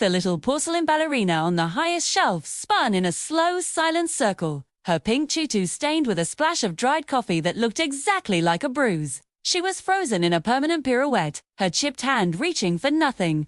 The little porcelain ballerina on the highest shelf spun in a slow, silent circle, her pink tutu stained with a splash of dried coffee that looked exactly like a bruise. She was frozen in a permanent pirouette, her chipped hand reaching for nothing,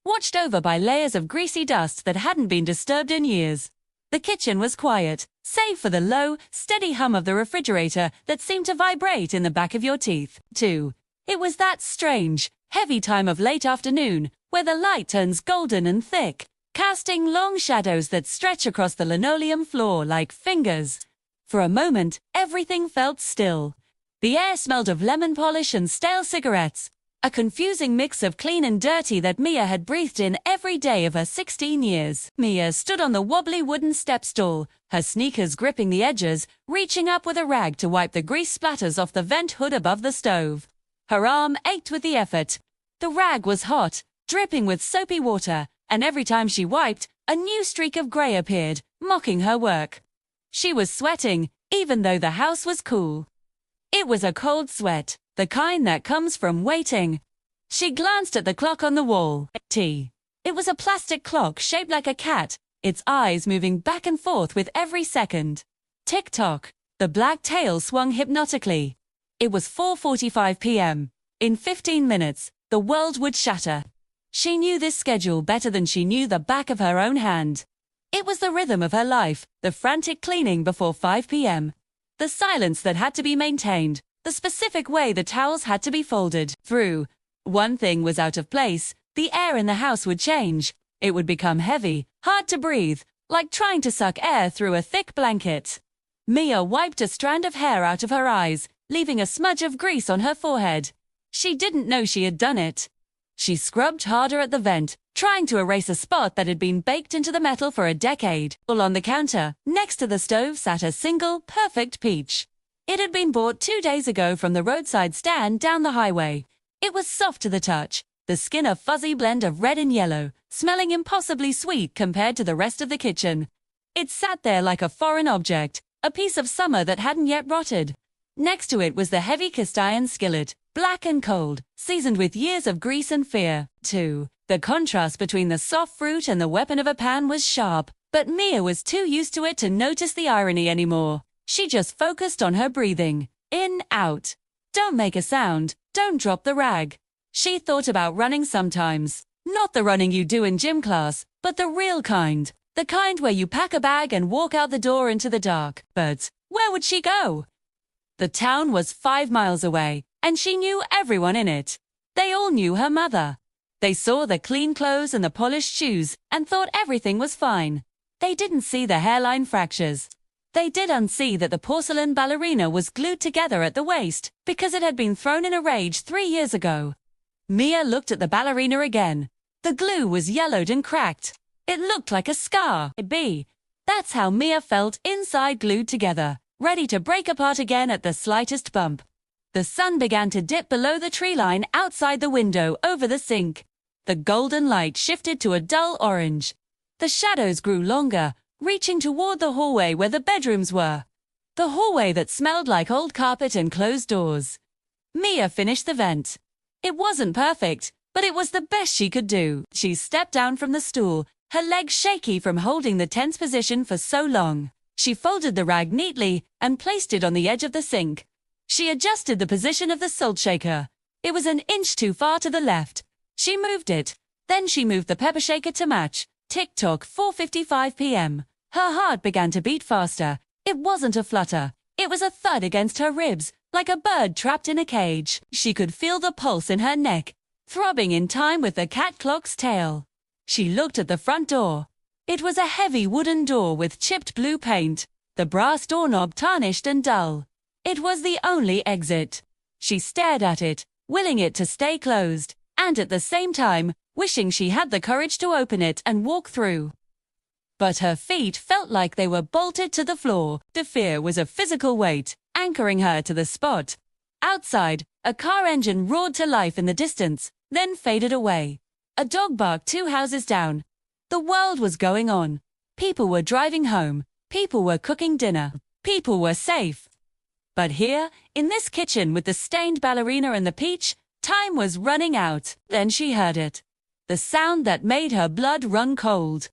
watched over by layers of greasy dust that hadn't been disturbed in years. The kitchen was quiet, save for the low, steady hum of the refrigerator that seemed to vibrate in the back of your teeth, too. It was that strange, heavy time of late afternoon, where the light turns golden and thick, casting long shadows that stretch across the linoleum floor like fingers. For a moment, everything felt still. The air smelled of lemon polish and stale cigarettes, a confusing mix of clean and dirty that Mia had breathed in every day of her 16 years. Mia stood on the wobbly wooden step stool, her sneakers gripping the edges, reaching up with a rag to wipe the grease splatters off the vent hood above the stove. Her arm ached with the effort. The rag was hot, dripping with soapy water, and every time she wiped, a new streak of grey appeared, mocking her work. She was sweating, even though the house was cool. It was a cold sweat, the kind that comes from waiting. She glanced at the clock on the wall. It was a plastic clock shaped like a cat, its eyes moving back and forth with every second. Tick-tock. The black tail swung hypnotically. It was 4:45 p.m. In 15 minutes, the world would shatter. She knew this schedule better than she knew the back of her own hand. It was the rhythm of her life, the frantic cleaning before 5 p.m., the silence that had to be maintained, the specific way the towels had to be folded. Through. One thing was out of place, the air in the house would change. It would become heavy, hard to breathe, like trying to suck air through a thick blanket. Mia wiped a strand of hair out of her eyes, leaving a smudge of grease on her forehead. She didn't know she had done it. She scrubbed harder at the vent, trying to erase a spot that had been baked into the metal for a decade. All on the counter, next to the stove, sat a single, perfect peach. It had been bought 2 days ago from the roadside stand down the highway. It was soft to the touch, the skin a fuzzy blend of red and yellow, smelling impossibly sweet compared to the rest of the kitchen. It sat there like a foreign object, a piece of summer that hadn't yet rotted. Next to it was the heavy cast iron skillet, black and cold, seasoned with years of grease and fear, too. The contrast between the soft fruit and the weapon of a pan was sharp, but Mia was too used to it to notice the irony anymore. She just focused on her breathing. In, out. Don't make a sound, don't drop the rag. She thought about running sometimes. Not the running you do in gym class, but the real kind. The kind where you pack a bag and walk out the door into the dark. But where would she go? The town was 5 miles away, and she knew everyone in it. They all knew her mother. They saw the clean clothes and the polished shoes and thought everything was fine. They didn't see the hairline fractures. They did unsee that the porcelain ballerina was glued together at the waist because it had been thrown in a rage 3 years ago. Mia looked at the ballerina again. The glue was yellowed and cracked. It looked like a scar. That's how Mia felt inside, glued together, ready to break apart again at the slightest bump. The sun began to dip below the tree line outside the window over the sink. The golden light shifted to a dull orange. The shadows grew longer, reaching toward the hallway where the bedrooms were. The hallway that smelled like old carpet and closed doors. Mia finished the vent. It wasn't perfect, but it was the best she could do. She stepped down from the stool, her legs shaky from holding the tense position for so long. She folded the rag neatly and placed it on the edge of the sink. She adjusted the position of the salt shaker. It was an inch too far to the left. She moved it. Then she moved the pepper shaker to match. Tick-tock, 4:55 p.m. Her heart began to beat faster. It wasn't a flutter. It was a thud against her ribs, like a bird trapped in a cage. She could feel the pulse in her neck, throbbing in time with the cat clock's tail. She looked at the front door. It was a heavy wooden door with chipped blue paint, the brass doorknob tarnished and dull. It was the only exit. She stared at it, willing it to stay closed, and at the same time, wishing she had the courage to open it and walk through. But her feet felt like they were bolted to the floor. The fear was a physical weight, anchoring her to the spot. Outside, a car engine roared to life in the distance, then faded away. A dog barked 2 houses down. The world was going on. People were driving home. People were cooking dinner. People were safe. But here, in this kitchen with the stained ballerina and the peach, time was running out. Then she heard it. the sound that made her blood run cold.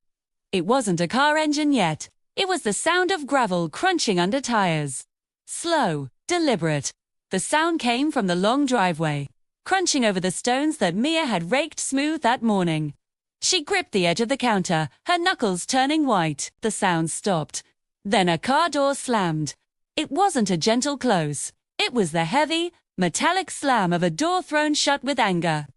It wasn't a car engine yet. It was the sound of gravel crunching under tires. Slow, deliberate. The sound came from the long driveway, crunching over the stones that Mia had raked smooth that morning. She gripped the edge of the counter, her knuckles turning white. The sound stopped. Then a car door slammed. It wasn't a gentle close. It was the heavy, metallic slam of a door thrown shut with anger.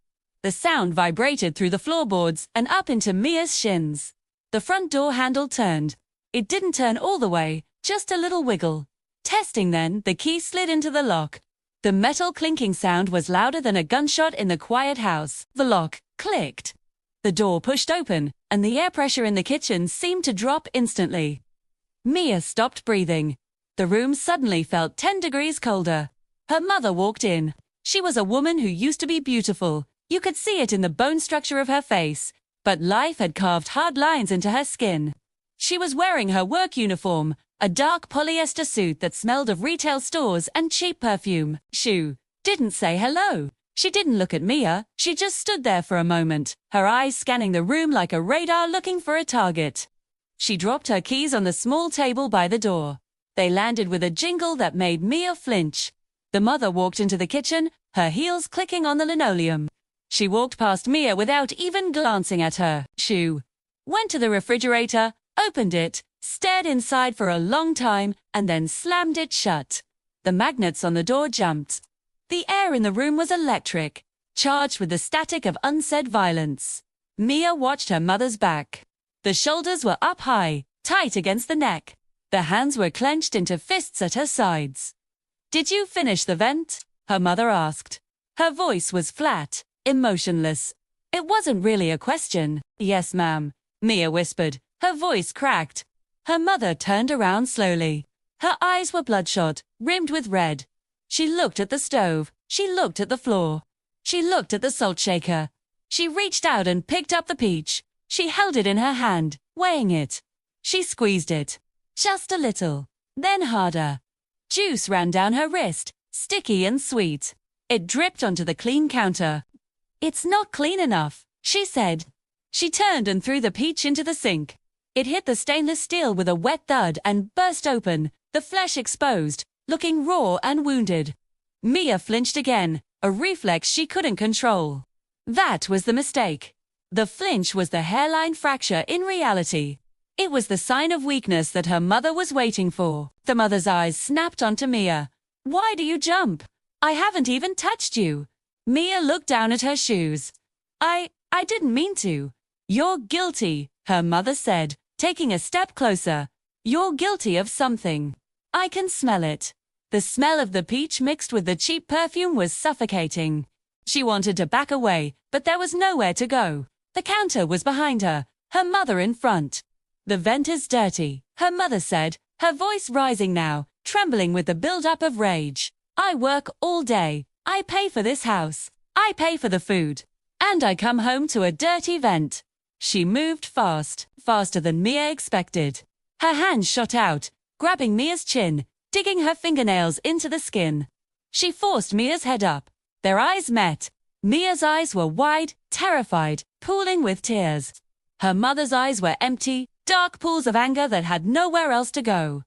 The sound vibrated through the floorboards and up into Mia's shins. The front door handle turned. It didn't turn all the way, just a little wiggle. Testing then, the key slid into the lock. The metal clinking sound was louder than a gunshot in the quiet house. The lock clicked. The door pushed open, and the air pressure in the kitchen seemed to drop instantly. Mia stopped breathing. The room suddenly felt 10 degrees colder. Her mother walked in. She was a woman who used to be beautiful. You could see it in the bone structure of her face, but life had carved hard lines into her skin. She was wearing her work uniform, a dark polyester suit that smelled of retail stores and cheap perfume. She didn't say hello. She didn't look at Mia. She just stood there for a moment, her eyes scanning the room like a radar looking for a target. She dropped her keys on the small table by the door. They landed with a jingle that made Mia flinch. The mother walked into the kitchen, her heels clicking on the linoleum. She walked past Mia without even glancing at her. She went to the refrigerator, opened it, stared inside for a long time, and then slammed it shut. The magnets on the door jumped. The air in the room was electric, charged with the static of unsaid violence. Mia watched her mother's back. The shoulders were up high, tight against the neck. The hands were clenched into fists at her sides. "Did you finish the vent?" her mother asked. Her voice was flat, emotionless. It wasn't really a question. "Yes, ma'am," Mia whispered. Her voice cracked. Her mother turned around slowly. Her eyes were bloodshot, rimmed with red. She looked at the stove. She looked at the floor. She looked at the salt shaker. She reached out and picked up the peach. She held it in her hand, weighing it. She squeezed it. Just a little. Then harder. Juice ran down her wrist, sticky and sweet. It dripped onto the clean counter. "It's not clean enough," she said. She turned and threw the peach into the sink. It hit the stainless steel with a wet thud and burst open, the flesh exposed, looking raw and wounded. Mia flinched again, a reflex she couldn't control. That was the mistake. The flinch was the hairline fracture in reality. It was the sign of weakness that her mother was waiting for. The mother's eyes snapped onto Mia. "Why do you jump? I haven't even touched you." Mia looked down at her shoes. I didn't mean to." "You're guilty," her mother said, taking a step closer. "You're guilty of something. I can smell it." The smell of the peach mixed with the cheap perfume was suffocating. She wanted to back away, but there was nowhere to go. The counter was behind her, her mother in front. "The vent is dirty," her mother said, her voice rising now, trembling with the build-up of rage. "I work all day. I pay for this house. I pay for the food. And I come home to a dirty vent." She moved fast, faster than Mia expected. Her hand shot out, grabbing Mia's chin, digging her fingernails into the skin. She forced Mia's head up. Their eyes met. Mia's eyes were wide, terrified, pooling with tears. Her mother's eyes were empty, dark pools of anger that had nowhere else to go.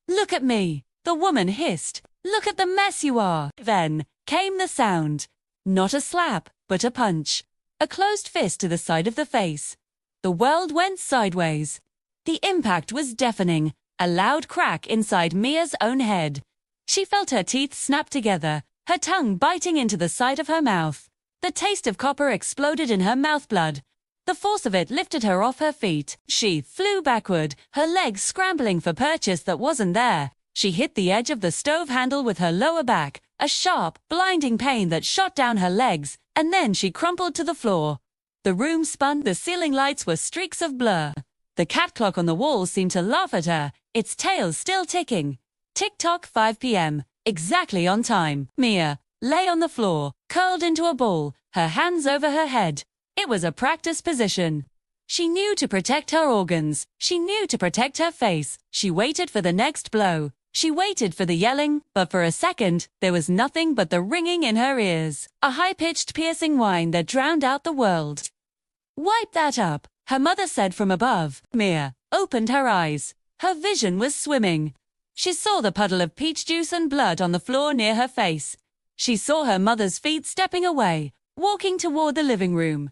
"Look at me," the woman hissed. "Look at the mess you are." Then came the sound. Not a slap, but a punch. A closed fist to the side of the face. The world went sideways. The impact was deafening, a loud crack inside Mia's own head. She felt her teeth snap together, her tongue biting into the side of her mouth. The taste of copper exploded in her mouth blood. The force of it lifted her off her feet. She flew backward, her legs scrambling for purchase that wasn't there. She hit the edge of the stove handle with her lower back, a sharp, blinding pain that shot down her legs, and then she crumpled to the floor. The room spun, the ceiling lights were streaks of blur. The cat clock on the wall seemed to laugh at her, its tail still ticking. Tick-tock 5 p.m., exactly on time. Mia lay on the floor, curled into a ball, her hands over her head. It was a practice position. She knew to protect her organs. She knew to protect her face. She waited for the next blow. She waited for the yelling, but for a second, there was nothing but the ringing in her ears. A high-pitched, piercing whine that drowned out the world. "Wipe that up," her mother said from above. Mia opened her eyes. Her vision was swimming. She saw the puddle of peach juice and blood on the floor near her face. She saw her mother's feet stepping away, walking toward the living room.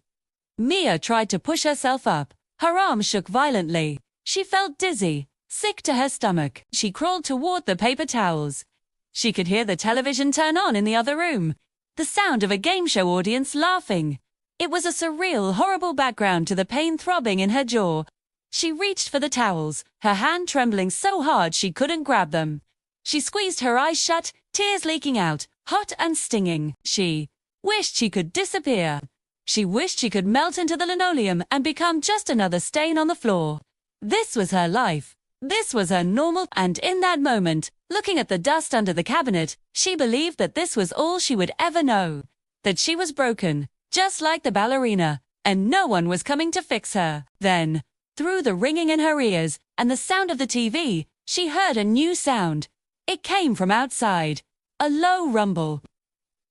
Mia tried to push herself up. Her arms shook violently. She felt dizzy, sick to her stomach. She crawled toward the paper towels. She could hear the television turn on in the other room. The sound of a game show audience laughing. It was a surreal, horrible background to the pain throbbing in her jaw. She reached for the towels, her hand trembling so hard she couldn't grab them. She squeezed her eyes shut, tears leaking out, hot and stinging. She wished she could disappear. She wished she could melt into the linoleum and become just another stain on the floor. This was her life. This was her normal, and in that moment, looking at the dust under the cabinet, she believed that this was all she would ever know. That she was broken, just like the ballerina, and no one was coming to fix her. Then, through the ringing in her ears and the sound of the TV, she heard a new sound. It came from outside. A low rumble.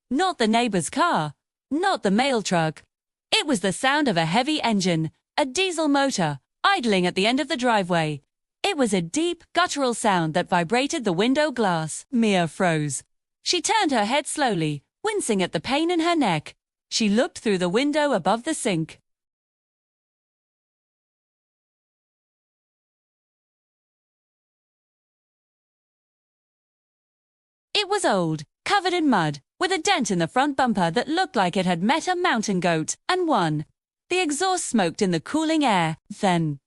Not the neighbor's car. Not the mail truck. It was the sound of a heavy engine, a diesel motor, idling at the end of the driveway. It was a deep, guttural sound that vibrated the window glass. Mia froze. She turned her head slowly, wincing at the pain in her neck. She looked through the window above the sink. It was old, covered in mud, with a dent in the front bumper that looked like it had met a mountain goat, and won. The exhaust smoked in the cooling air. And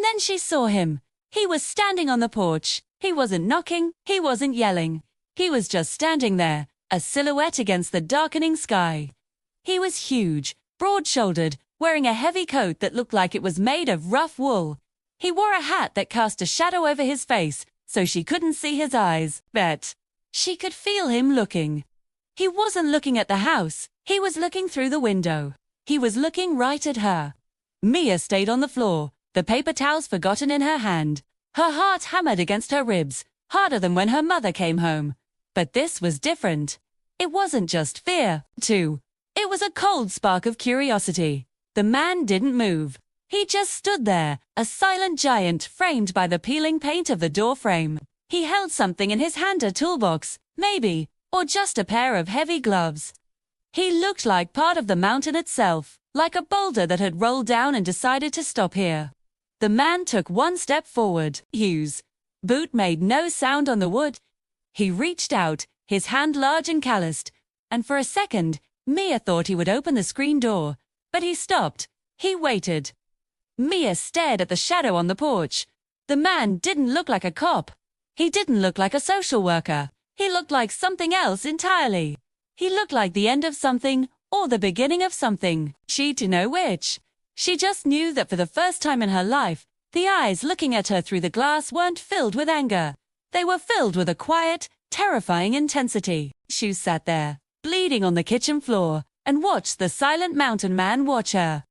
then she saw him. He was standing on the porch. He wasn't knocking, he wasn't yelling. He was just standing there, a silhouette against the darkening sky. He was huge, broad-shouldered, wearing a heavy coat that looked like it was made of rough wool. He wore a hat that cast a shadow over his face, so she couldn't see his eyes, but she could feel him looking. He wasn't looking at the house, he was looking through the window. He was looking right at her. Mia stayed on the floor, the paper towels forgotten in her hand. Her heart hammered against her ribs, harder than when her mother came home. But this was different. It wasn't just fear, too. It was a cold spark of curiosity. The man didn't move. He just stood there, a silent giant framed by the peeling paint of the door frame. He held something in his hand, a toolbox, maybe, or just a pair of heavy gloves. He looked like part of the mountain itself, like a boulder that had rolled down and decided to stop here. The man took one step forward. Hughes' boot made no sound on the wood. He reached out, his hand large and calloused, and for a second, Mia thought he would open the screen door, but he stopped. He waited. Mia stared at the shadow on the porch. The man didn't look like a cop. He didn't look like a social worker. He looked like something else entirely. He looked like the end of something, or the beginning of something. She didn't know which. She just knew that for the first time in her life, the eyes looking at her through the glass weren't filled with anger. They were filled with a quiet, terrifying intensity. She sat there, bleeding on the kitchen floor, and watched the silent mountain man watch her.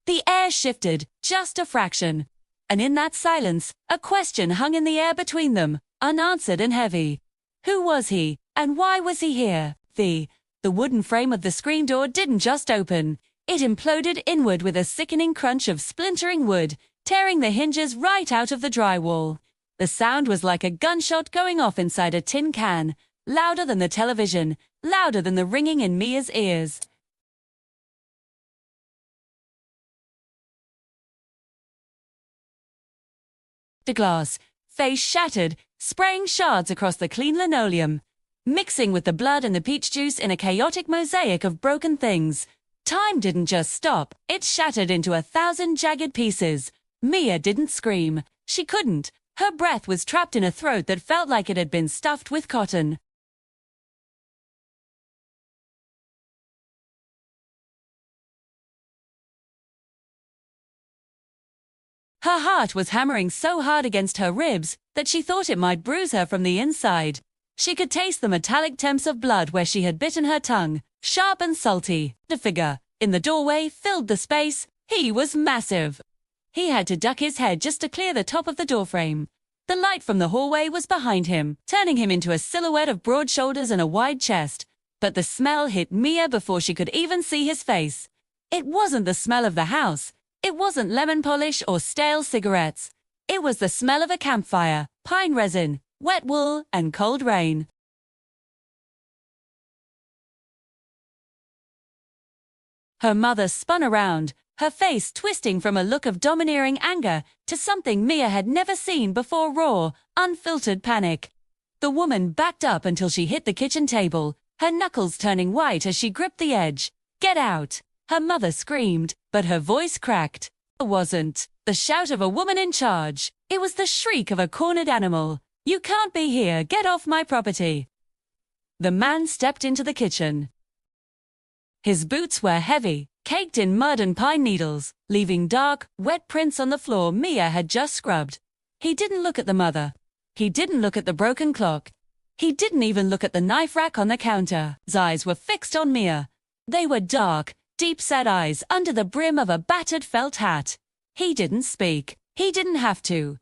The air shifted, just a fraction. And in that silence, a question hung in the air between them, unanswered and heavy. Who was he, and why was he here? The wooden frame of the screen door didn't just open. It imploded inward with a sickening crunch of splintering wood, tearing the hinges right out of the drywall. The sound was like a gunshot going off inside a tin can, louder than the television, louder than the ringing in Mia's ears. The glass face shattered, spraying shards across the clean linoleum, mixing with the blood and the peach juice in a chaotic mosaic of broken things. Time didn't just stop, it shattered into 1,000 jagged pieces. Mia didn't scream. She couldn't. Her breath was trapped in a throat that felt like it had been stuffed with cotton. Her heart was hammering so hard against her ribs that she thought it might bruise her from the inside. She could taste the metallic temps of blood where she had bitten her tongue, sharp and salty. The figure in the doorway filled the space. He was massive. He had to duck his head just to clear the top of the doorframe. The light from the hallway was behind him, turning him into a silhouette of broad shoulders and a wide chest. But the smell hit Mia before she could even see his face. It wasn't the smell of the house. It wasn't lemon polish or stale cigarettes. It was the smell of a campfire, pine resin, wet wool, and cold rain. Her mother spun around, her face twisting from a look of domineering anger to something Mia had never seen before: raw, unfiltered panic. The woman backed up until she hit the kitchen table, her knuckles turning white as she gripped the edge. "Get out!" her mother screamed, but her voice cracked. It wasn't the shout of a woman in charge. It was the shriek of a cornered animal. "You can't be here! Get off my property!" The man stepped into the kitchen. His boots were heavy, caked in mud and pine needles, leaving dark, wet prints on the floor Mia had just scrubbed. He didn't look at the mother. He didn't look at the broken clock. He didn't even look at the knife rack on the counter. His eyes were fixed on Mia. They were dark, deep-set eyes under the brim of a battered felt hat. He didn't speak. He didn't have to.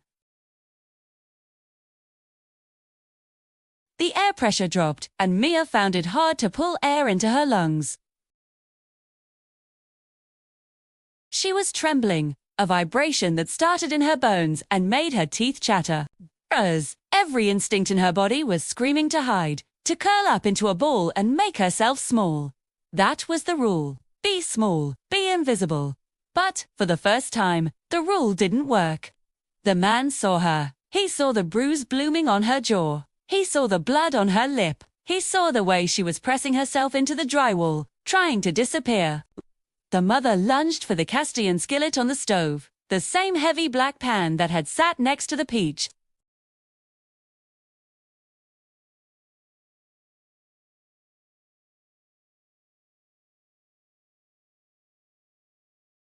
The air pressure dropped, and Mia found it hard to pull air into her lungs. She was trembling, a vibration that started in her bones and made her teeth chatter. Every instinct in her body was screaming to hide, to curl up into a ball and make herself small. That was the rule. Be small, be invisible. But, for the first time, the rule didn't work. The man saw her. He saw the bruise blooming on her jaw. He saw the blood on her lip. He saw the way she was pressing herself into the drywall, trying to disappear. The mother lunged for the cast iron skillet on the stove, the same heavy black pan that had sat next to the peach.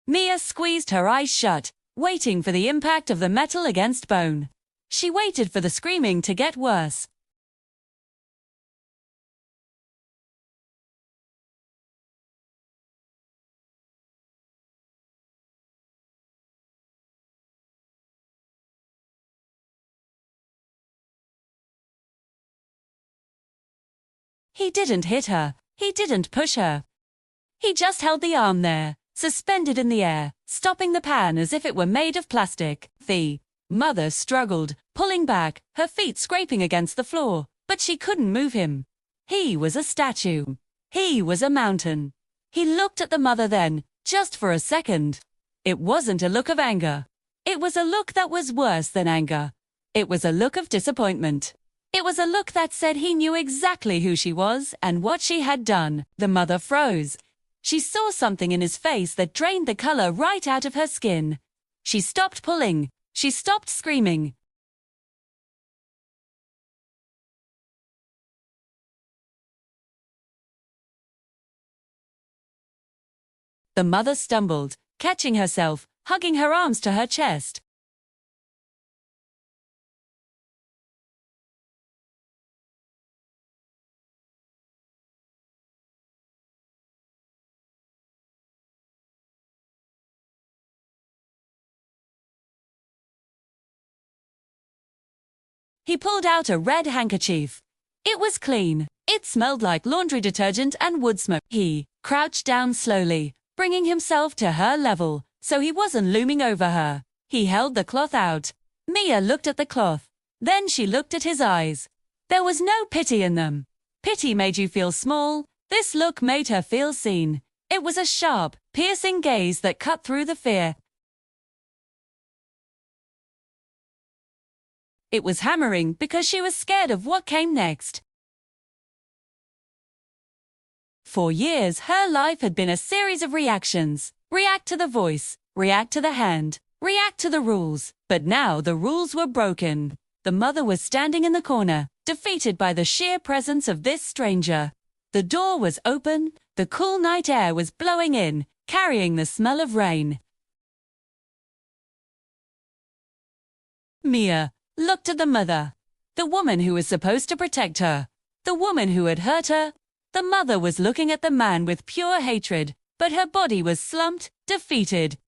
Mia squeezed her eyes shut, waiting for the impact of the metal against bone. She waited for the screaming to get worse. He didn't hit her. He didn't push her. He just held the arm there, suspended in the air, stopping the pan as if it were made of plastic. The mother struggled, pulling back, her feet scraping against the floor, but she couldn't move him. He was a statue. He was a mountain. He looked at the mother then, just for a second. It wasn't a look of anger. It was a look that was worse than anger. It was a look of disappointment. It was a look that said he knew exactly who she was and what she had done. The mother froze. She saw something in his face that drained the color right out of her skin. She stopped pulling. She stopped screaming. The mother stumbled, catching herself, hugging her arms to her chest. He pulled out a red handkerchief. It was clean. It smelled like laundry detergent and wood smoke. He crouched down slowly, bringing himself to her level, so he wasn't looming over her. He held the cloth out. Mia looked at the cloth. Then she looked at his eyes. There was no pity in them. Pity made you feel small. This look made her feel seen. It was a sharp, piercing gaze that cut through the fear. It was hammering because she was scared of what came next. For years, her life had been a series of reactions. React to the voice, react to the hand, react to the rules. But now the rules were broken. The mother was standing in the corner, defeated by the sheer presence of this stranger. The door was open, the cool night air was blowing in, carrying the smell of rain. Mia looked at the mother, the woman who was supposed to protect her, the woman who had hurt her. The mother was looking at the man with pure hatred, but her body was slumped, defeated.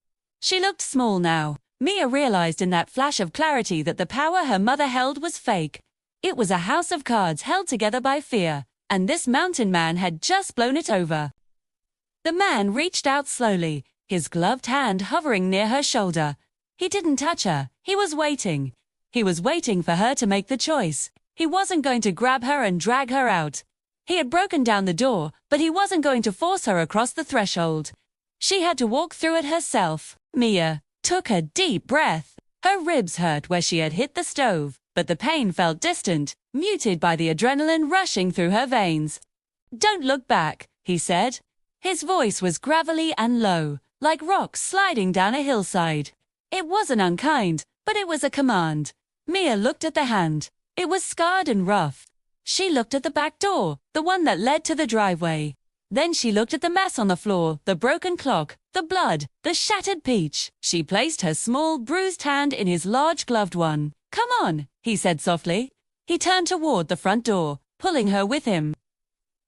She looked small now. Mia realized in that flash of clarity that the power her mother held was fake. It was a house of cards held together by fear, and this mountain man had just blown it over. The man reached out slowly, his gloved hand hovering near her shoulder. He didn't touch her. He was waiting. He was waiting for her to make the choice. He wasn't going to grab her and drag her out. He had broken down the door, but he wasn't going to force her across the threshold. She had to walk through it herself. Mia took a deep breath. Her ribs hurt where she had hit the stove, but the pain felt distant, muted by the adrenaline rushing through her veins. "Don't look back," he said. His voice was gravelly and low, like rocks sliding down a hillside. It wasn't unkind, but it was a command. Mia looked at the hand. It was scarred and rough. She looked at the back door, the one that led to the driveway. Then she looked at the mess on the floor, the broken clock, the blood, the shattered peach. She placed her small, bruised hand in his large gloved one. "Come on," he said softly. He turned toward the front door, pulling her with him.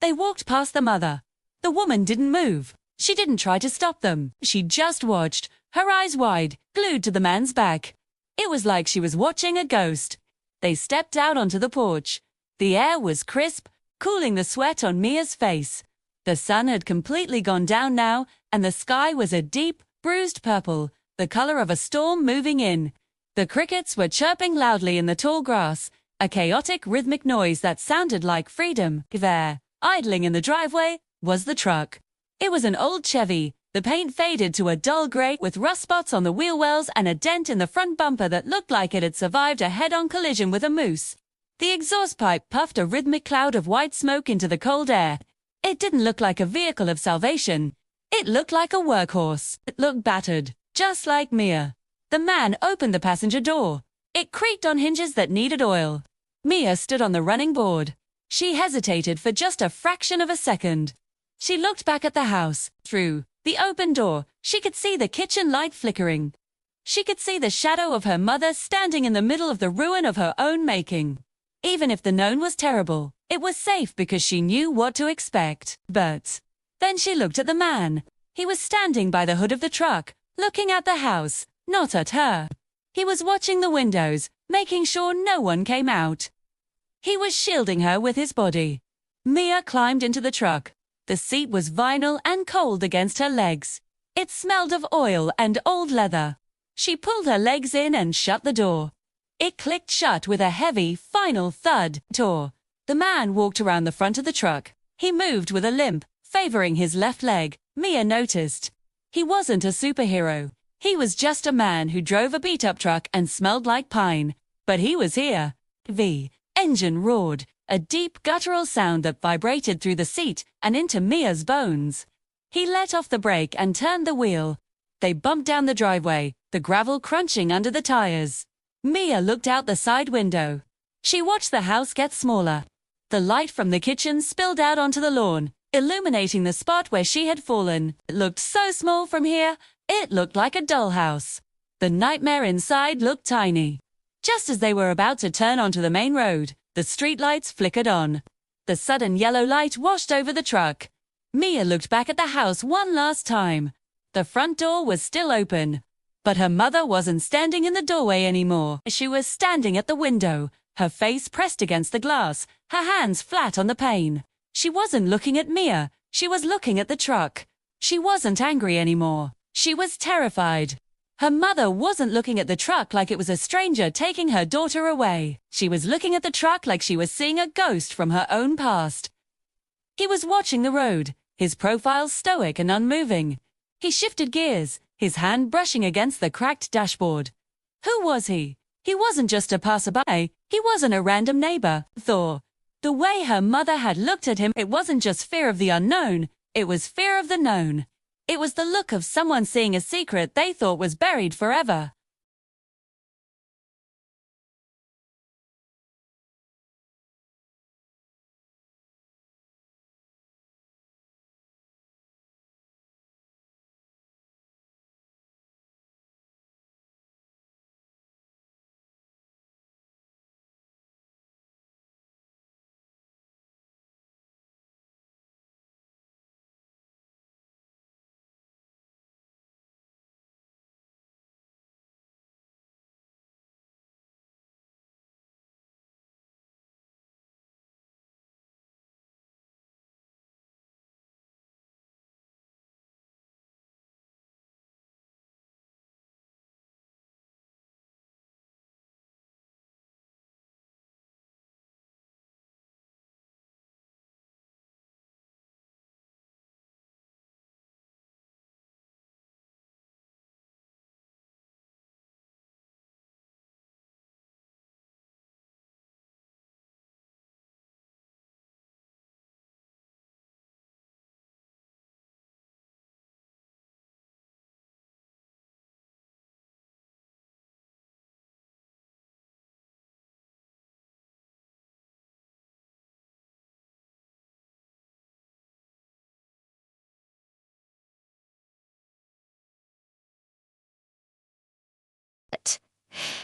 They walked past the mother. The woman didn't move. She didn't try to stop them. She just watched, her eyes wide, glued to the man's back. It was like she was watching a ghost. They stepped out onto the porch. The air was crisp, cooling the sweat on Mia's face. The sun had completely gone down now, and the sky was a deep, bruised purple, the color of a storm moving in. The crickets were chirping loudly in the tall grass, a chaotic rhythmic noise that sounded like freedom. There, idling in the driveway, was the truck. It was an old Chevy. The paint faded to a dull gray with rust spots on the wheel wells and a dent in the front bumper that looked like it had survived a head-on collision with a moose. The exhaust pipe puffed a rhythmic cloud of white smoke into the cold air. It didn't look like a vehicle of salvation. It looked like a workhorse. It looked battered, just like Mia. The man opened the passenger door. It creaked on hinges that needed oil. Mia stood on the running board. She hesitated for just a fraction of a second. She looked back at the house. Through the open door, she could see the kitchen light flickering. She could see the shadow of her mother standing in the middle of the ruin of her own making. Even if the known was terrible, it was safe because she knew what to expect. But then she looked at the man. He was standing by the hood of the truck, looking at the house, not at her. He was watching the windows, making sure no one came out. He was shielding her with his body. Mia climbed into the truck. The seat was vinyl and cold against her legs. It smelled of oil and old leather. She pulled her legs in and shut the door. It clicked shut with a heavy, final thud. The man walked around the front of the truck. He moved with a limp, favoring his left leg. Mia noticed. He wasn't a superhero. He was just a man who drove a beat-up truck and smelled like pine. But he was here. The engine roared, a deep guttural sound that vibrated through the seat and into Mia's bones. He let off the brake and turned the wheel. They bumped down the driveway, the gravel crunching under the tires. Mia looked out the side window. She watched the house get smaller. The light from the kitchen spilled out onto the lawn, illuminating the spot where she had fallen. It looked so small from here, it looked like a dollhouse. The nightmare inside looked tiny. Just as they were about to turn onto the main road, the streetlights flickered on. The sudden yellow light washed over the truck. Mia looked back at the house one last time. The front door was still open. But her mother wasn't standing in the doorway anymore. She was standing at the window, her face pressed against the glass, her hands flat on the pane. She wasn't looking at Mia. She was looking at the truck. She wasn't angry anymore. She was terrified. Her mother wasn't looking at the truck like it was a stranger taking her daughter away. She was looking at the truck like she was seeing a ghost from her own past. He was watching the road, his profile stoic and unmoving. He shifted gears, his hand brushing against the cracked dashboard. Who was he? He wasn't just a passerby. He wasn't a random neighbor, Thor. The way her mother had looked at him, it wasn't just fear of the unknown, it was fear of the known. It was the look of someone seeing a secret they thought was buried forever.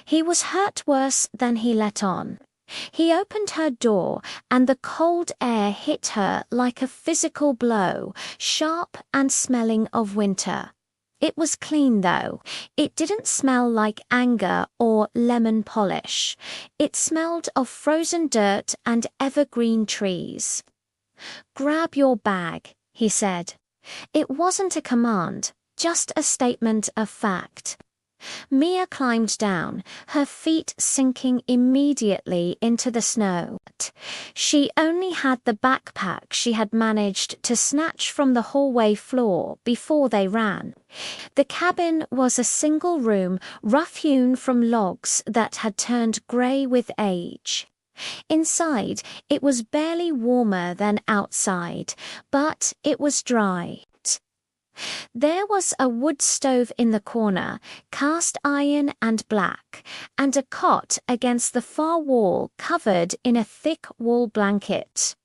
He was hurt worse than he let on. He opened her door, and the cold air hit her like a physical blow, sharp and smelling of winter. It was clean, though. It didn't smell like anger or lemon polish. It smelled of frozen dirt and evergreen trees. "Grab your bag," he said. It wasn't a command, just a statement of fact. Mia climbed down, her feet sinking immediately into the snow. She only had the backpack she had managed to snatch from the hallway floor before they ran. The cabin was a single room, rough-hewn from logs that had turned grey with age. Inside, it was barely warmer than outside, but it was dry. There was a wood stove in the corner, cast iron and black, and a cot against the far wall covered in a thick wool blanket.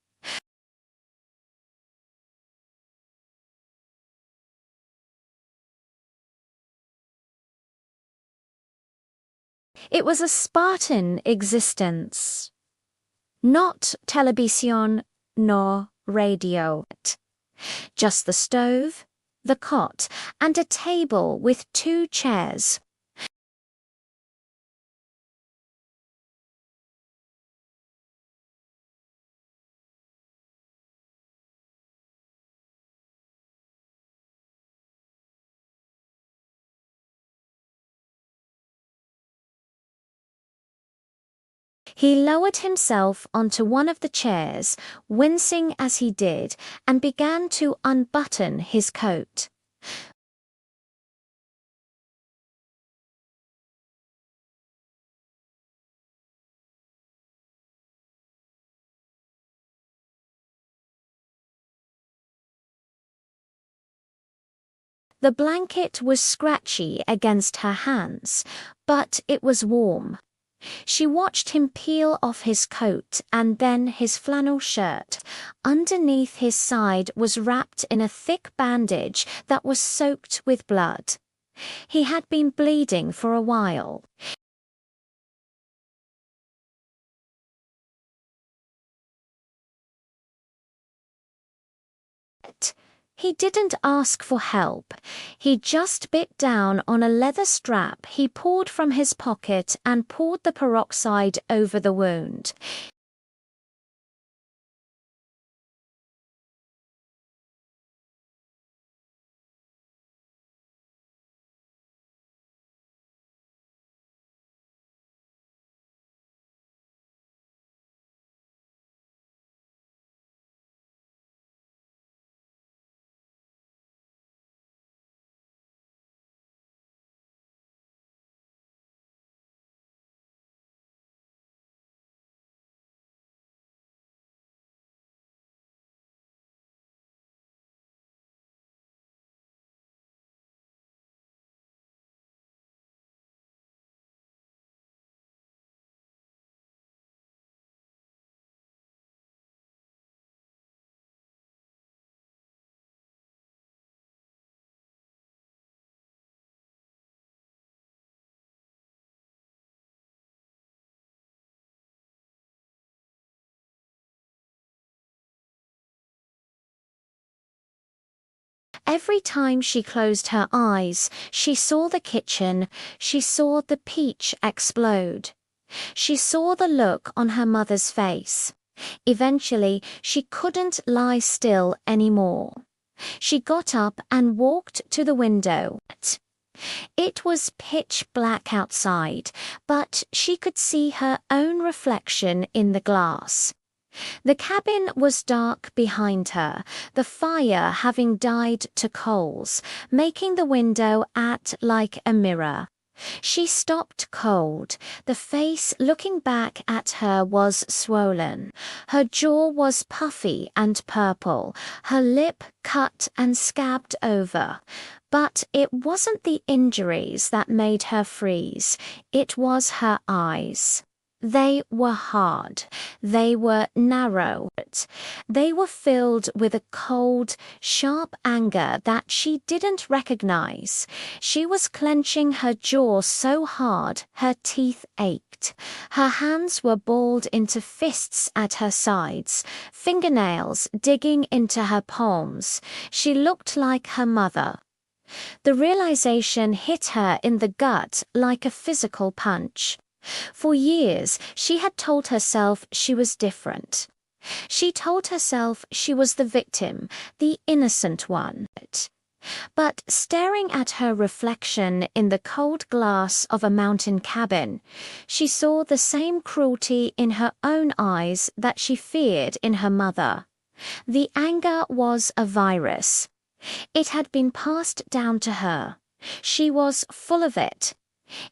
It was a Spartan existence. Not television nor radio. Just the stove, the cot, and a table with 2 chairs. He lowered himself onto one of the chairs, wincing as he did, and began to unbutton his coat. The blanket was scratchy against her hands, but it was warm. She watched him peel off his coat and then his flannel shirt. Underneath his side was wrapped in a thick bandage that was soaked with blood. He had been bleeding for a while. He didn't ask for help. He just bit down on a leather strap he pulled from his pocket and poured the peroxide over the wound. Every time she closed her eyes, she saw the kitchen, she saw the peach explode. She saw the look on her mother's face. Eventually, she couldn't lie still anymore. She got up and walked to the window. It was pitch black outside, but she could see her own reflection in the glass. The cabin was dark behind her, the fire having died to coals, making the window act like a mirror. She stopped cold. The face looking back at her was swollen. Her jaw was puffy and purple, her lip cut and scabbed over. But it wasn't the injuries that made her freeze, it was her eyes. They were hard. They were narrow. They were filled with a cold, sharp anger that she didn't recognize. She was clenching her jaw so hard her teeth ached. Her hands were balled into fists at her sides, fingernails digging into her palms. She looked like her mother. The realization hit her in the gut like a physical punch. For years, she had told herself she was different. She told herself she was the victim, the innocent one. But staring at her reflection in the cold glass of a mountain cabin, she saw the same cruelty in her own eyes that she feared in her mother. The anger was a virus. It had been passed down to her. She was full of it.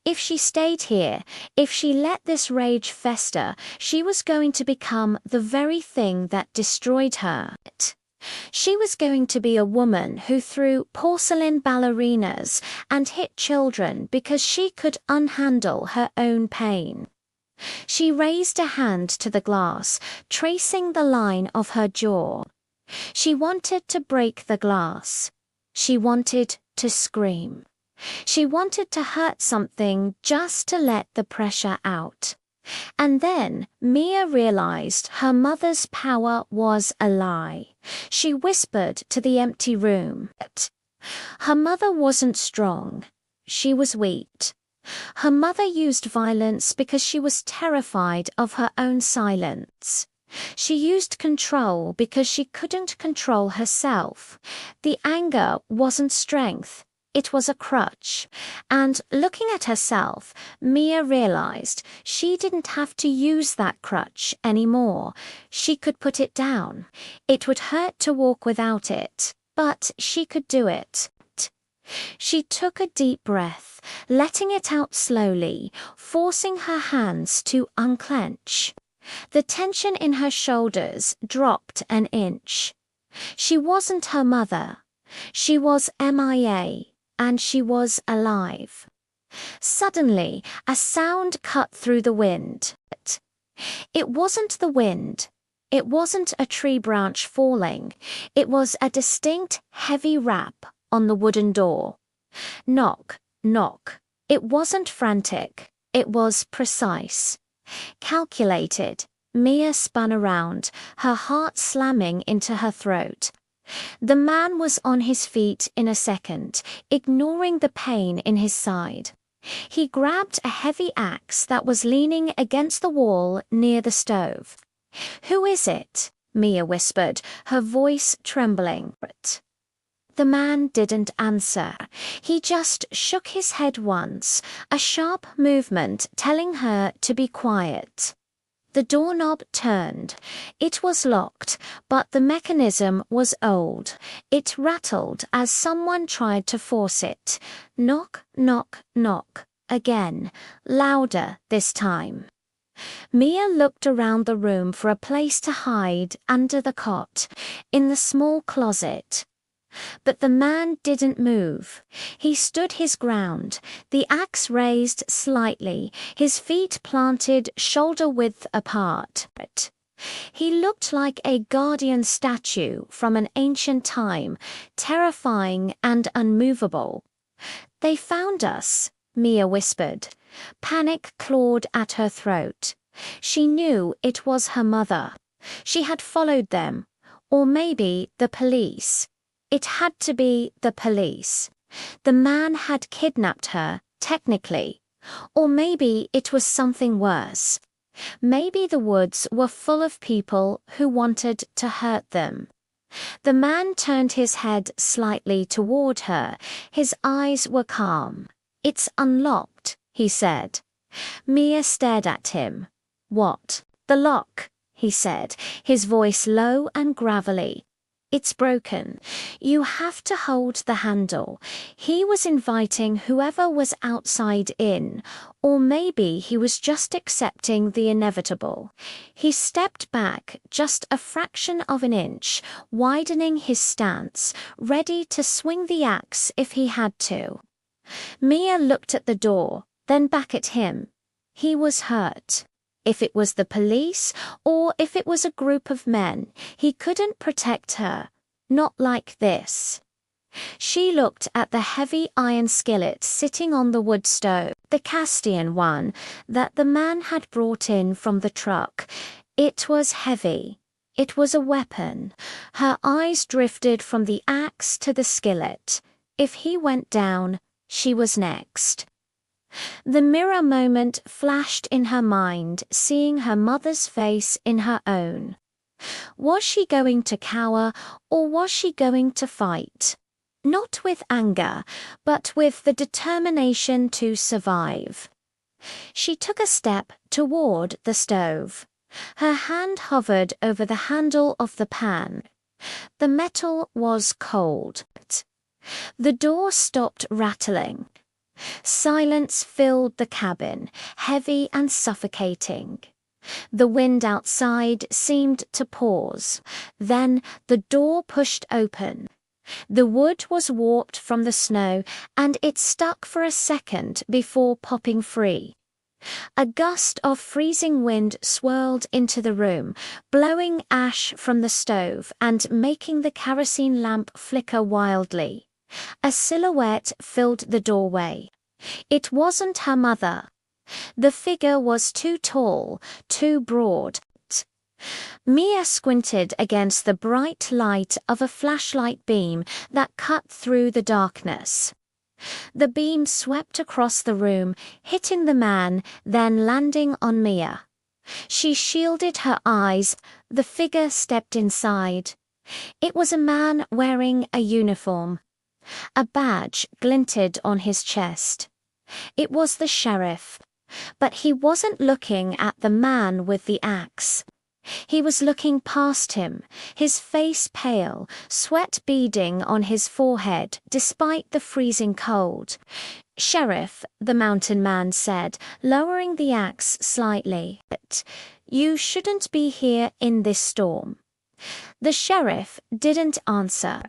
If she stayed here, if she let this rage fester, she was going to become the very thing that destroyed her. She was going to be a woman who threw porcelain ballerinas and hit children because she could unhandle her own pain. She raised a hand to the glass, tracing the line of her jaw. She wanted to break the glass. She wanted to scream. She wanted to hurt something just to let the pressure out. And then Mia realized her mother's power was a lie. She whispered to the empty room. Her mother wasn't strong. She was weak. Her mother used violence because she was terrified of her own silence. She used control because she couldn't control herself. The anger wasn't strength. It was a crutch. And looking at herself, Mia realized she didn't have to use that crutch anymore. She could put it down. It would hurt to walk without it, but she could do it. She took a deep breath, letting it out slowly, forcing her hands to unclench. The tension in her shoulders dropped an inch. She wasn't her mother. She was MIA. And she was alive. Suddenly, a sound cut through the wind. It wasn't the wind. It wasn't a tree branch falling. It was a distinct, heavy rap on the wooden door. Knock, knock. It wasn't frantic. It was precise. Calculated. Mia spun around, her heart slamming into her throat. The man was on his feet in a second, ignoring the pain in his side. He grabbed a heavy axe that was leaning against the wall near the stove. "Who is it?" Mia whispered, her voice trembling. The man didn't answer. He just shook his head once, a sharp movement telling her to be quiet. The doorknob turned. It was locked, but the mechanism was old. It rattled as someone tried to force it. Knock, knock, knock. Again, louder this time. Mia looked around the room for a place to hide under the cot, in the small closet. But the man didn't move. He stood his ground, the axe raised slightly, his feet planted shoulder-width apart. He looked like a guardian statue from an ancient time, terrifying and unmovable. "They found us," Mia whispered. Panic clawed at her throat. She knew it was her mother. She had followed them, or maybe the police. It had to be the police. The man had kidnapped her, technically. Or maybe it was something worse. Maybe the woods were full of people who wanted to hurt them. The man turned his head slightly toward her. His eyes were calm. "It's unlocked," he said. Mia stared at him. "What?" "The lock," he said, his voice low and gravelly. "It's broken. You have to hold the handle." He was inviting whoever was outside in, or maybe he was just accepting the inevitable. He stepped back just a fraction of an inch, widening his stance, ready to swing the axe if he had to. Mia looked at the door, then back at him. He was hurt. If it was the police, or if it was a group of men, he couldn't protect her. Not like this. She looked at the heavy iron skillet sitting on the wood stove, the Castian one that the man had brought in from the truck. It was heavy. It was a weapon. Her eyes drifted from the axe to the skillet. If he went down, she was next. The mirror moment flashed in her mind, seeing her mother's face in her own. Was she going to cower, or was she going to fight? Not with anger, but with the determination to survive. She took a step toward the stove. Her hand hovered over the handle of the pan. The metal was cold. The door stopped rattling. Silence filled the cabin, heavy and suffocating. The wind outside seemed to pause. Then the door pushed open. The wood was warped from the snow, and it stuck for a second before popping free. A gust of freezing wind swirled into the room, blowing ash from the stove and making the kerosene lamp flicker wildly. A silhouette filled the doorway. It wasn't her mother. The figure was too tall, too broad. Mia squinted against the bright light of a flashlight beam that cut through the darkness. The beam swept across the room, hitting the man, then landing on Mia. She shielded her eyes. The figure stepped inside. It was a man wearing a uniform. A badge glinted on his chest. It was the sheriff. But he wasn't looking at the man with the axe. He was looking past him, his face pale, sweat beading on his forehead despite the freezing cold. "Sheriff," the mountain man said, lowering the axe slightly, "you shouldn't be here in this storm." The sheriff didn't answer.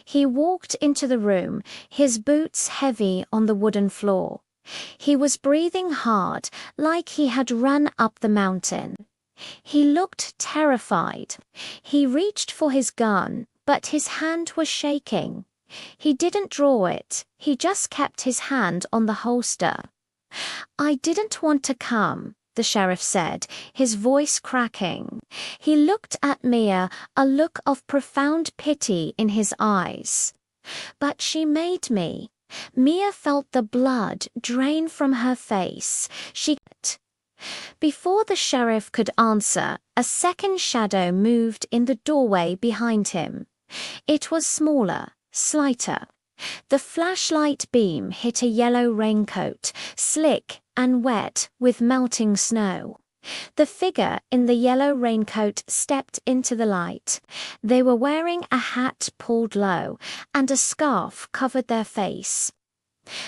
He walked into the room, his boots heavy on the wooden floor. He was breathing hard, like he had run up the mountain. He looked terrified. He reached for his gun, but his hand was shaking. He didn't draw it. He just kept his hand on the holster. "I didn't want to come," the sheriff said, his voice cracking. He looked at Mia, a look of profound pity in his eyes. "But she made me." Mia felt the blood drain from her face. Before the sheriff could answer, a second shadow moved in the doorway behind him. It was smaller, slighter. The flashlight beam hit a yellow raincoat, slick and wet with melting snow. The figure in the yellow raincoat stepped into the light. They were wearing a hat pulled low, and a scarf covered their face.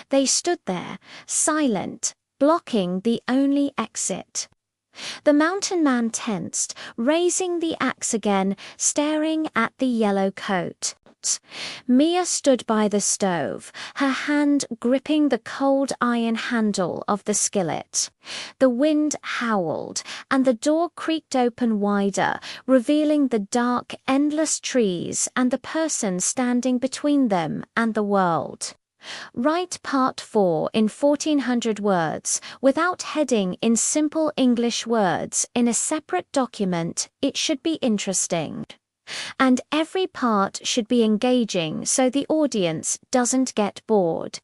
They stood there, silent, blocking the only exit. The mountain man tensed, raising the axe again, staring at the yellow coat. Mia stood by the stove, her hand gripping the cold iron handle of the skillet. The wind howled, and the door creaked open wider, revealing the dark, endless trees and the person standing between them and the world. Write Part 4 in 1400 words, without heading in simple English words in a separate document. It should be interesting. And every part should be engaging so the audience doesn't get bored.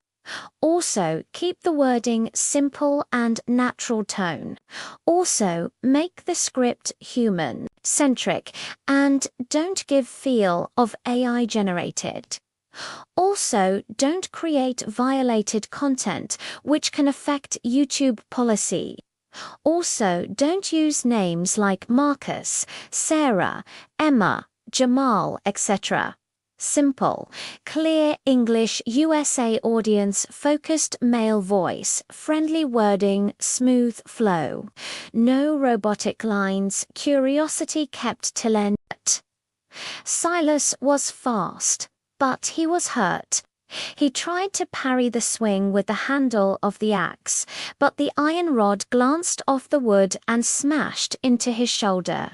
Also, keep the wording simple and natural tone. Also, make the script human-centric and don't give feel of AI generated. Also, don't create violated content which can affect YouTube policy. Also, don't use names like Marcus, Sarah, Emma, Jamal, etc. Simple, clear English USA audience focused male voice, friendly wording, smooth flow. No robotic lines, curiosity kept till end. Silas was fast, but he was hurt. He tried to parry the swing with the handle of the axe, but the iron rod glanced off the wood and smashed into his shoulder.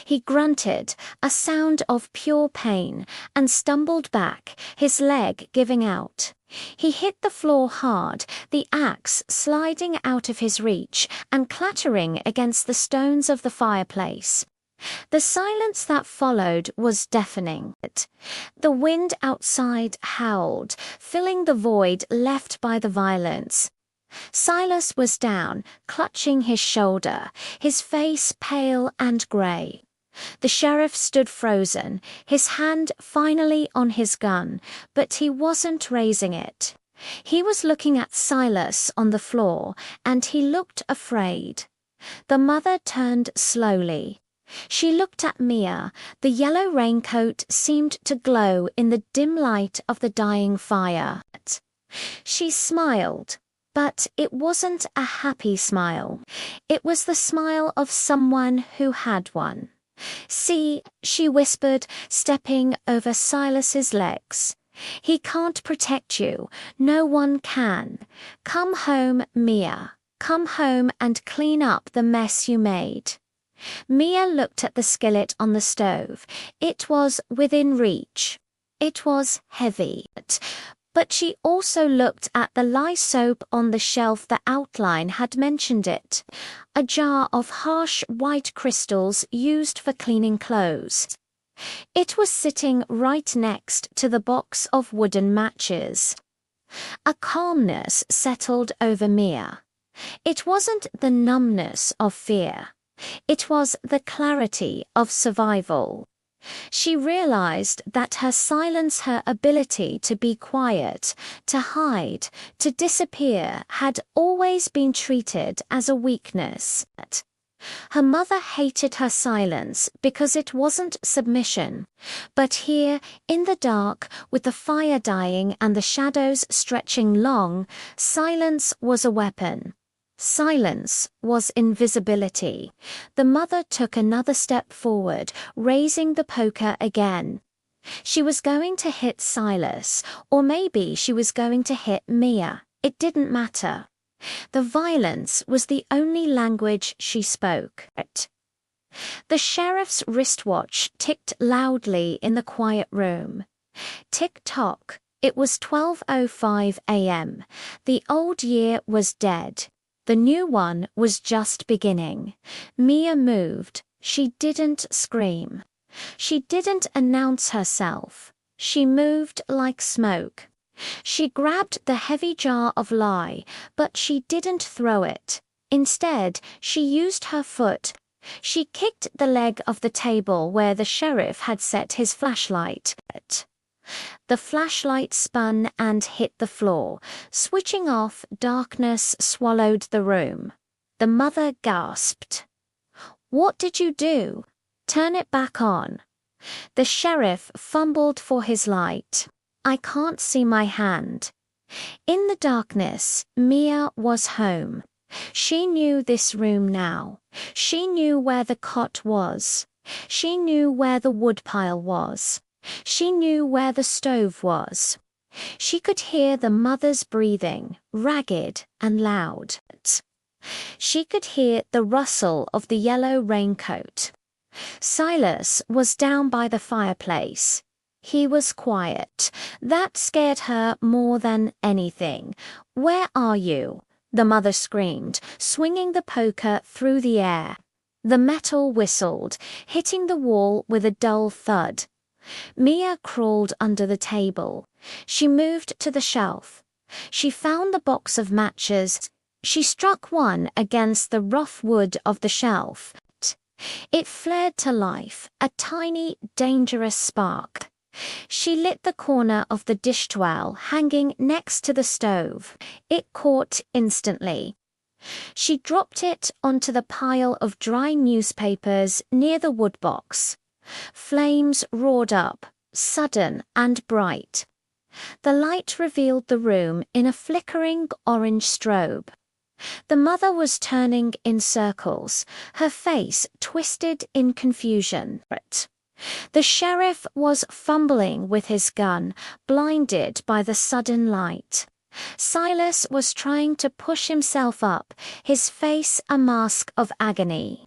He grunted, a sound of pure pain, and stumbled back, his leg giving out. He hit the floor hard, the axe sliding out of his reach and clattering against the stones of the fireplace. The silence that followed was deafening. The wind outside howled, filling the void left by the violence. Silas was down, clutching his shoulder, his face pale and grey. The sheriff stood frozen, his hand finally on his gun, but he wasn't raising it. He was looking at Silas on the floor, and he looked afraid. The mother turned slowly. She looked at Mia. The yellow raincoat seemed to glow in the dim light of the dying fire. She smiled, but it wasn't a happy smile. It was the smile of someone who had one. "See," she whispered, stepping over Silas's legs. "He can't protect you. No one can. Come home, Mia. Come home and clean up the mess you made." Mia looked at the skillet on the stove. It was within reach. It was heavy. But she also looked at the lye soap on the shelf. The outline had mentioned it. A jar of harsh white crystals used for cleaning clothes. It was sitting right next to the box of wooden matches. A calmness settled over Mia. It wasn't the numbness of fear. It was the clarity of survival. She realized that her silence, her ability to be quiet, to hide, to disappear, had always been treated as a weakness. Her mother hated her silence because it wasn't submission. But here, in the dark, with the fire dying and the shadows stretching long, silence was a weapon. Silence was invisibility. The mother took another step forward, raising the poker again. She was going to hit Silas, or maybe she was going to hit Mia. It didn't matter. The violence was the only language she spoke. The sheriff's wristwatch ticked loudly in the quiet room. Tick-tock. It was 12:05 a.m. The old year was dead. The new one was just beginning. Mia moved. She didn't scream. She didn't announce herself. She moved like smoke. She grabbed the heavy jar of lye, but she didn't throw it. Instead, she used her foot. She kicked the leg of the table where the sheriff had set his flashlight. The flashlight spun and hit the floor. Switching off, darkness swallowed the room. The mother gasped. "What did you do? Turn it back on." The sheriff fumbled for his light. "I can't see my hand." In the darkness, Mia was home. She knew this room now. She knew where the cot was. She knew where the woodpile was. She knew where the stove was. She could hear the mother's breathing, ragged and loud. She could hear the rustle of the yellow raincoat. Silas was down by the fireplace. He was quiet. That scared her more than anything. "Where are you?" the mother screamed, swinging the poker through the air. The metal whistled, hitting the wall with a dull thud. Mia crawled under the table. She moved to the shelf. She found the box of matches. She struck one against the rough wood of the shelf. It flared to life, a tiny, dangerous spark. She lit the corner of the dish towel hanging next to the stove. It caught instantly. She dropped it onto the pile of dry newspapers near the wood box. Flames roared up, sudden and bright. The light revealed the room in a flickering orange strobe. The mother was turning in circles, her face twisted in confusion. The sheriff was fumbling with his gun, blinded by the sudden light. Silas was trying to push himself up, his face a mask of agony.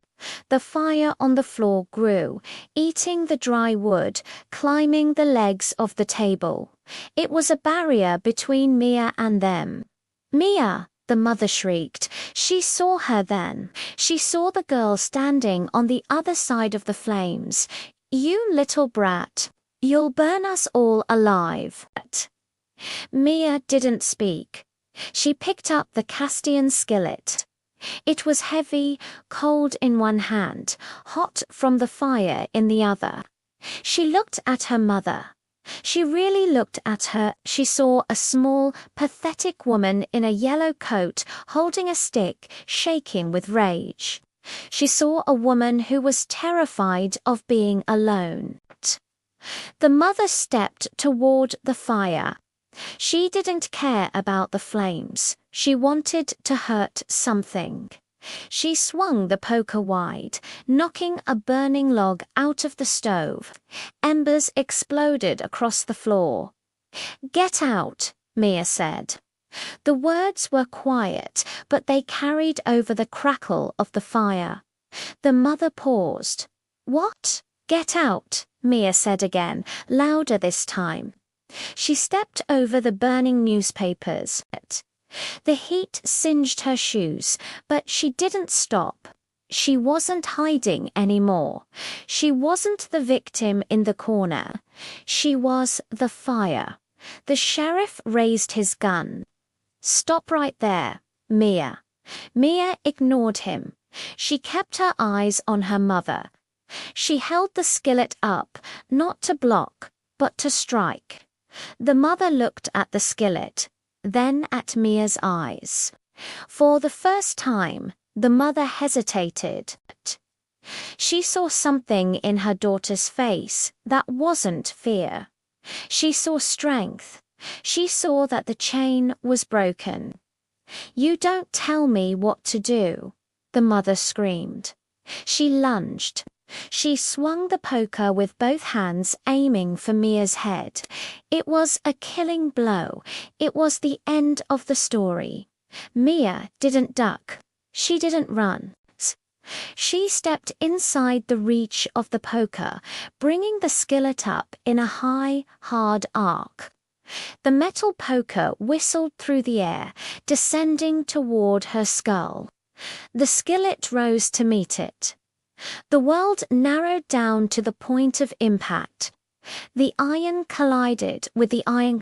The fire on the floor grew, eating the dry wood, climbing the legs of the table. It was a barrier between Mia and them. "Mia!" the mother shrieked. She saw her then. She saw the girl standing on the other side of the flames. "You little brat. You'll burn us all alive." Mia didn't speak. She picked up the Castian skillet. It was heavy, cold in one hand, hot from the fire in the other. She looked at her mother. She really looked at her. She saw a small, pathetic woman in a yellow coat holding a stick, shaking with rage. She saw a woman who was terrified of being alone. The mother stepped toward the fire. She didn't care about the flames. She wanted to hurt something. She swung the poker wide, knocking a burning log out of the stove. Embers exploded across the floor. "Get out," Mia said. The words were quiet, but they carried over the crackle of the fire. The mother paused. "What? Get out," Mia said again, louder this time. She stepped over the burning newspapers. The heat singed her shoes, but she didn't stop. She wasn't hiding anymore. She wasn't the victim in the corner. She was the fire. The sheriff raised his gun. "Stop right there, Mia." Mia ignored him. She kept her eyes on her mother. She held the skillet up, not to block, but to strike. The mother looked at the skillet, then at Mia's eyes. For the first time, the mother hesitated. She saw something in her daughter's face that wasn't fear. She saw strength. She saw that the chain was broken. "You don't tell me what to do," the mother screamed. She lunged. She swung the poker with both hands, aiming for Mia's head. It was a killing blow. It was the end of the story. Mia didn't duck. She didn't run. She stepped inside the reach of the poker, bringing the skillet up in a high, hard arc. The metal poker whistled through the air, descending toward her skull. The skillet rose to meet it. The world narrowed down to the point of impact. The iron collided with the iron.